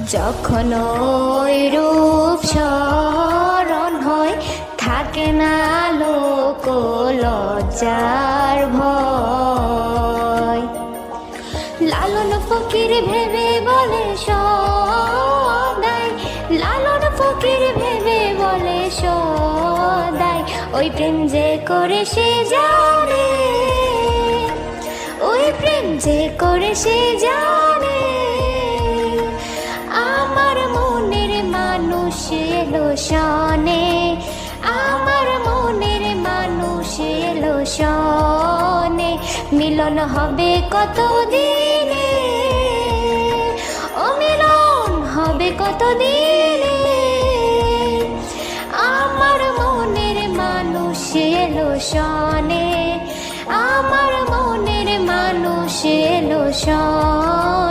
যখন ওই রূপ স্মরণ হয়, থাকে না লোক লজ্জার ভয়। লালন ফকির ভেবে বলে সদাই, লালন ফকির ভেবে বলে সদাই, ওই প্রেম যে করে সে জানে, ওই প্রেম যে করে সে জানে। আমার মনের মানুষ এলো শনে, আমার মনের মানুষ এলো শনে, মিলন হবে কত দিনে, ও মিলন হবে কত দিনে। আমার মনের মানুষ এলো শনে, আমার মনের মানুষ এলো শনে।